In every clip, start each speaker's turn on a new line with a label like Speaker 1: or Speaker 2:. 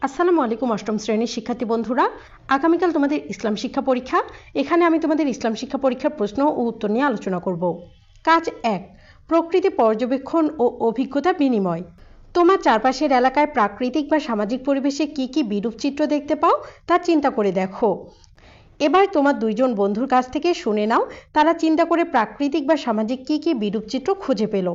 Speaker 1: আসসালামু আলাইকুম অষ্টম শ্রেণীর শিক্ষার্থী বন্ধুরা, আগামীকাল তোমাদের ইসলাম শিক্ষা পরীক্ষা। এখানে আমি তোমাদের ইসলাম শিক্ষা পরীক্ষার প্রশ্ন ও উত্তর নিয়ে আলোচনা করব। কাজ 1, প্রকৃতি পর্যবেক্ষণ ও অভিজ্ঞতা বিনিময়। তোমার চারপাশের এলাকায় প্রাকৃতিক বা সামাজিক পরিবেশে কি কি বিরূপ চিত্র দেখতে পাও তা চিন্তা করে দেখো। এবার তোমার দুইজন বন্ধুর কাছ থেকে শুনে নাও তারা চিন্তা করে প্রাকৃতিক বা সামাজিক কি কি বিরূপ চিত্র খুঁজে পেল।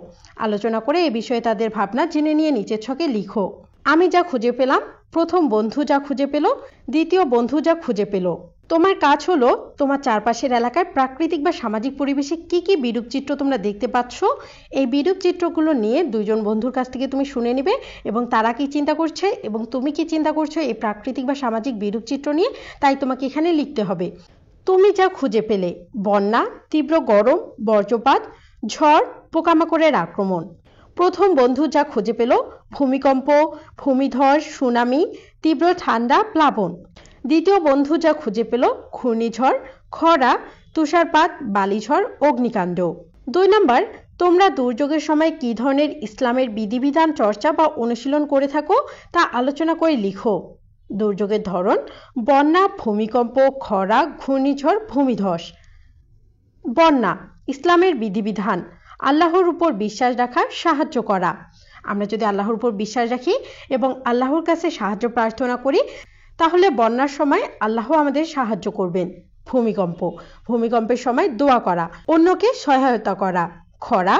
Speaker 1: আলোচনা করে এ বিষয়ে তাদের ভাবনা জেনে নিয়ে নিচের ছকে লিখো। আমি যা খুঁজে পেলাম, প্রথম বন্ধু যা খুঁজে পেল, দ্বিতীয় বন্ধু যা খুঁজে পেল। তোমার কাজ হলো তোমার চারপাশের এলাকায় প্রাকৃতিক বা সামাজিক পরিবেশে কি কি বিরূপ চিত্র তোমরা দেখতে পাচ্ছ, এই বিরূপ চিত্রগুলো নিয়ে দুইজন বন্ধুর কাছ থেকে তুমি শুনে নিবে এবং তারা কি চিন্তা করছে এবং তুমি কি চিন্তা করছো এই প্রাকৃতিক বা সামাজিক বিরূপ চিত্র নিয়ে, তাই তোমাকে এখানে লিখতে হবে। তুমি যা খুঁজে পেলে: বন্যা, তীব্র গরম, বজ্রপাত, ঝড়, পোকামাকড়ের আক্রমণ। প্রথম বন্ধু যা খুঁজে পেল: ভূমিকম্প, ভূমিধস, সুনামি, তীব্র ঠান্ডা, প্লাবন। দ্বিতীয় বন্ধু যা খুঁজে পেল: ঘূর্ণিঝড়, খরা, তুষারপাত, বালিঝড়, অগ্নিকাণ্ড। 2 নম্বর, তোমরা দুর্যোগের সময় কী ধরনের ইসলামের বিধিবিধান চর্চা বা অনুশীলন করে থাকো তা আলোচনা করে লিখো। দুর্যোগের ধরন: বন্যা, ভূমিকম্প, খরা, ঘূর্ণিঝড়, ভূমিধস। বন্যা, ইসলামের বিধিবিধান: আল্লাহর উপর বিশ্বাস রাখা, সাহায্য করা। আমরা যদি আল্লাহর উপর বিশ্বাস রাখি এবং আল্লাহর কাছে সাহায্য প্রার্থনা করি তাহলে বন্যার সময় আল্লাহ আমাদের সাহায্য করবেন। ভূমিকম্প, ভূমিকম্পের সময় দোয়া করা, অন্যকে সহায়তা করা। খরা,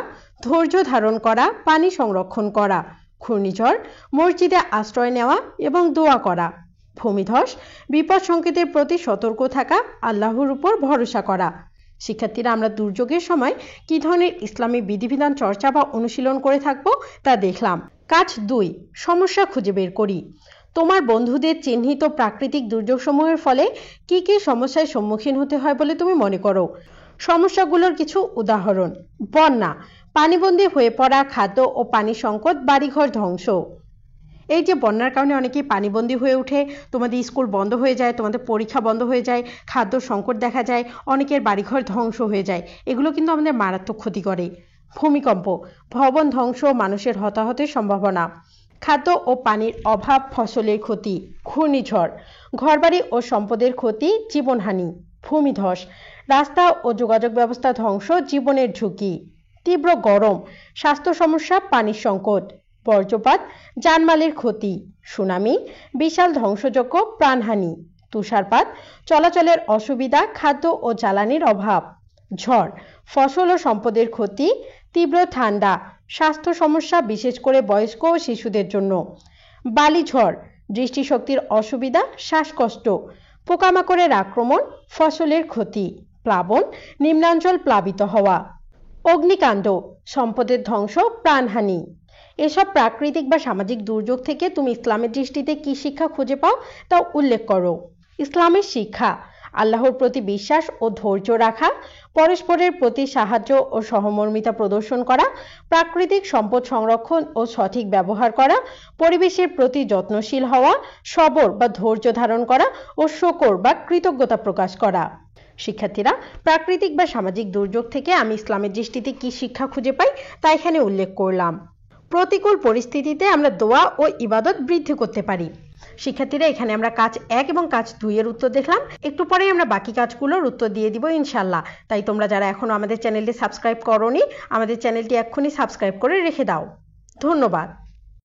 Speaker 1: ধৈর্য ধারণ করা, পানি সংরক্ষণ করা। ঘূর্ণিঝড়, মসজিদে আশ্রয় নেওয়া এবং দোয়া করা। ভূমিধস, বিপদ সংকেতের প্রতি সতর্ক থাকা, আল্লাহর উপর ভরসা করা। শিক্ষার্থীরা, আমরা দুর্যোগের সময় কী ধরনের ইসলামী বিধিবিধান চর্চা বা অনুশীলন করে থাকবো তা দেখলাম। কাজ 2, সমস্যা খুঁজে বের করি। তোমার বন্ধুদের চিহ্নিত প্রাকৃতিক দুর্যোগসমূহের ফলে কি কি সমস্যার সম্মুখীন হতে হয় বলে তুমি মনে করো? সমস্যাগুলোর কিছু উদাহরণ: বন্যা, পানিবন্দী হয়ে পড়া, খাদ্য ও পানি সংকট, বাড়িঘর ধ্বংস। এই যে বন্যার কারণে অনেকেই পানিবন্দী হয়ে ওঠে, তোমাদের স্কুল বন্ধ হয়ে যায়, তোমাদের পরীক্ষা বন্ধ হয়ে যায়, খাদ্য সংকট দেখা যায়, অনেকের বাড়িঘর ধ্বংস হয়ে যায়, এগুলো কিন্তু আমাদের মারাত্মক ক্ষতি করে। ভূমিকম্প, ভবন ধ্বংস, মানুষের হতাহতের সম্ভাবনা। খাদ্য ও পানির অভাব, ফসলের ক্ষতি। ঘূর্ণিঝড়, ঘরবাড়ি ও সম্পদের ক্ষতি, জীবনহানি। ভূমিধস, রাস্তা ও যোগাযোগ ব্যবস্থা ধ্বংস, জীবনের ঝুঁকি। তীব্র গরম, স্বাস্থ্য সমস্যা, পানির সংকট। বজ্রপাত, জানমালের ক্ষতি। সুনামি, বিশাল ধ্বংসযজ্ঞ, প্রাণহানি। তুষারপাত, চলাচলের অসুবিধা, খাদ্য ও জ্বালানির অভাব। ঝড়, ফসল ও সম্পদের ক্ষতি। তীব্র ঠান্ডা, স্বাস্থ্য সমস্যা, বিশেষ করে বয়স্ক ও শিশুদের জন্য। বালিঝড়, দৃষ্টিশক্তির অসুবিধা, শ্বাসকষ্ট। পোকামাকড়ের আক্রমণ, ফসলের ক্ষতি। প্লাবন, নিম্নাঞ্চল প্লাবিত হওয়া। অগ্নিকাণ্ড, সম্পদের ধ্বংস, প্রাণহানি। এসব প্রাকৃতিক বা সামাজিক দুর্যোগ থেকে তুমি ইসলামের দৃষ্টিতে কি শিক্ষা খুঁজে পাও তা উল্লেখ করো। ইসলামের শিক্ষা: আল্লাহর প্রতি বিশ্বাস ও ধৈর্য রাখা, পরস্পরের প্রতি সাহায্য ও সহমর্মিতা প্রদর্শন করা, প্রাকৃতিক সম্পদ সংরক্ষণ ও সঠিক ব্যবহার করা, পরিবেশের প্রতি যত্নশীল হওয়া, সবর বা ধৈর্য ধারণ করা ও শকর বা কৃতজ্ঞতা প্রকাশ করা। শিক্ষার্থীরা, প্রাকৃতিক বা সামাজিক দুর্যোগ থেকে আমি ইসলামের দৃষ্টিতে কি শিক্ষা খুঁজে পাই তা এখানে উল্লেখ করলাম। প্রতিকূল পরিস্থিতিতে আমরা দোয়া ও ইবাদত বৃদ্ধি করতে পারি। শিক্ষার্থীরা, এখানে আমরা কাজ 1 এবং কাজ 2 এর উত্তর দেখলাম। একটু পরেই আমরা বাকি কাজগুলোর উত্তর দিয়ে দিব ইনশাল্লাহ। তাই তোমরা যারা এখনো আমাদের চ্যানেলটি সাবস্ক্রাইব করোনি, আমাদের চ্যানেলটি এক্ষুনি সাবস্ক্রাইব করে রেখে দাও। ধন্যবাদ।